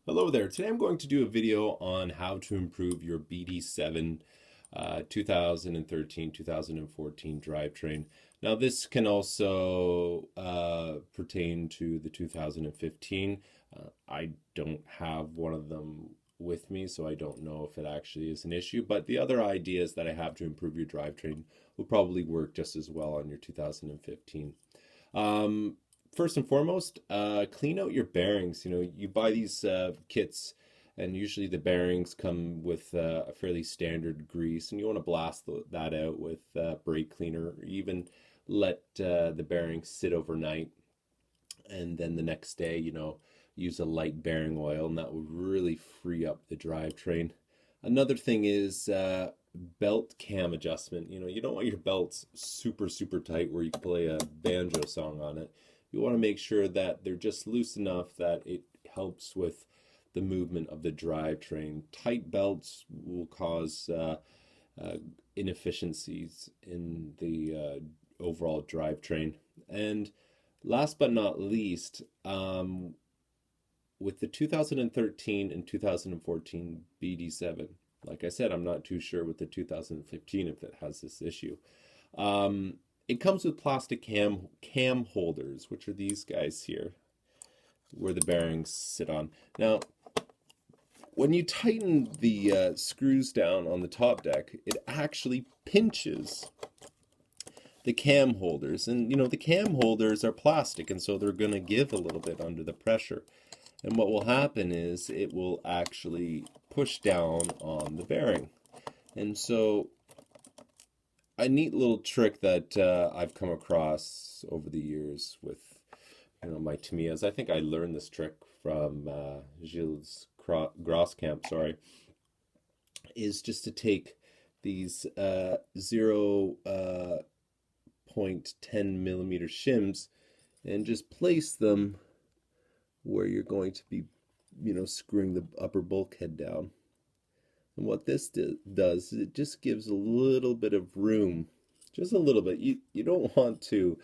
Hello there. Today I'm going to do a video on how to improve your BD7 2013-2014 drivetrain. Now this can also pertain to the 2015. I don't have one of them with me, so I don't know if it actually is an issue, but the other ideas that I have to improve your drivetrain will probably work just as well on your 2015. Um, First and foremost, clean out your bearings. You know, you buy these kits, and usually the bearings come with a fairly standard grease, and you want to blast that out with brake cleaner, or even let the bearings sit overnight, and then the next day, use a light bearing oil, and that will really free up the drivetrain. Another thing is belt cam adjustment. You know, you don't want your belts super, super tight where you can play a banjo song on it. You want to make sure that they're just loose enough that it helps with the movement of the drivetrain. Tight belts will cause inefficiencies in the overall drivetrain. And last but not least, with the 2013 and 2014 BD7, like I said, I'm not too sure with the 2015 if it has this issue. It comes with plastic cam holders, which are these guys here, where the bearings sit on. Now, when you tighten the screws down on the top deck, it actually pinches the cam holders. And, you know, the cam holders are plastic, and so they're going to give a little bit under the pressure. And what will happen is it will actually push down on the bearing. And so a neat little trick that I've come across over the years with, my Tamiyas. I think I learned this trick from Gilles Grosscamp, sorry, is just to take these 0.10 millimeter shims and just place them where you're going to be, screwing the upper bulkhead down. And what this does is it just gives a little bit of room, just a little bit. You don't want to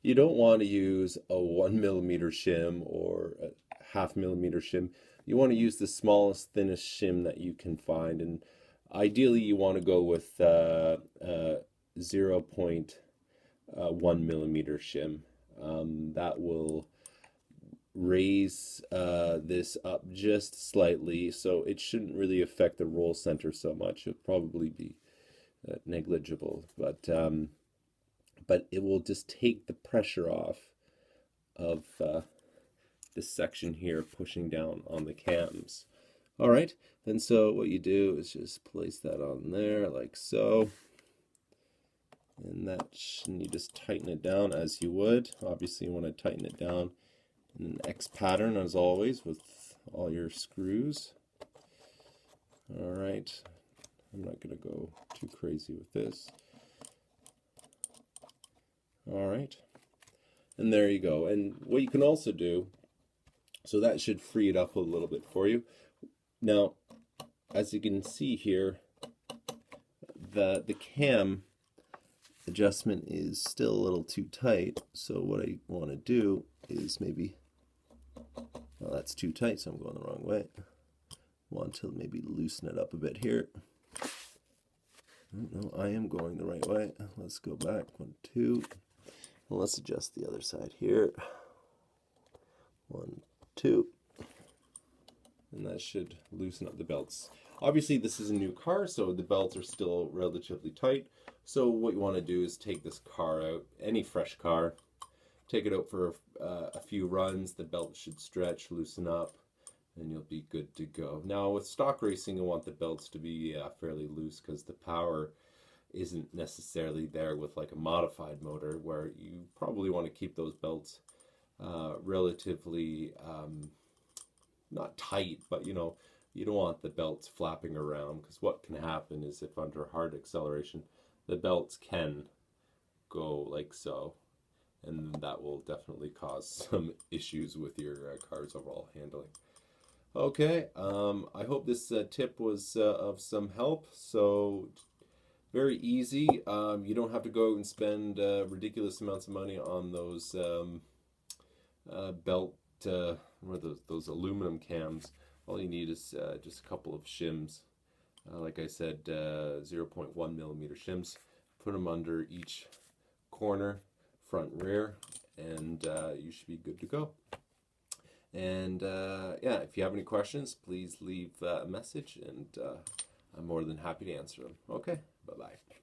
use a 1 millimeter shim or a half millimeter shim. You want to use the smallest, thinnest shim that you can find, and ideally you want to go with 0.1 millimeter shim. That will raise this up just slightly, so it shouldn't really affect the roll center so much. It'll probably be negligible, but it will just take the pressure off of this section here pushing down on the cams. All right, then so what you do is just place that on there like so, and you just tighten it down as you would. Obviously you want to tighten it down in an X pattern as always with all your screws. All right, I'm not going to go too crazy with this. All right, and there you go. And what you can also do, so that should free it up a little bit for you. Now, as you can see here, the cam adjustment is still a little too tight. So what I want to do is maybe, well, that's too tight, so I'm going the wrong way. Want to maybe loosen it up a bit here. No, I am going the right way. Let's go back. 1, 2. And let's adjust the other side here. 1, 2. And that should loosen up the belts. Obviously, this is a new car, so the belts are still relatively tight. So what you want to do is take this car out, any fresh car, take it out for a few runs. The belt should stretch, loosen up, and you'll be good to go. Now with stock racing, you want the belts to be fairly loose because the power isn't necessarily there with like a modified motor, where you probably want to keep those belts relatively not tight, but you don't want the belts flapping around, because what can happen is if under hard acceleration the belts can go like so, and that will definitely cause some issues with your car's overall handling. Okay, I hope this tip was of some help. So very easy. You don't have to go and spend ridiculous amounts of money on those belt, what are those aluminum cams. All you need is just a couple of shims. Like I said, 0.1 millimeter shims. Put them under each corner, front and rear, and you should be good to go. And yeah, if you have any questions, please leave a message, and I'm more than happy to answer them. Okay, bye-bye.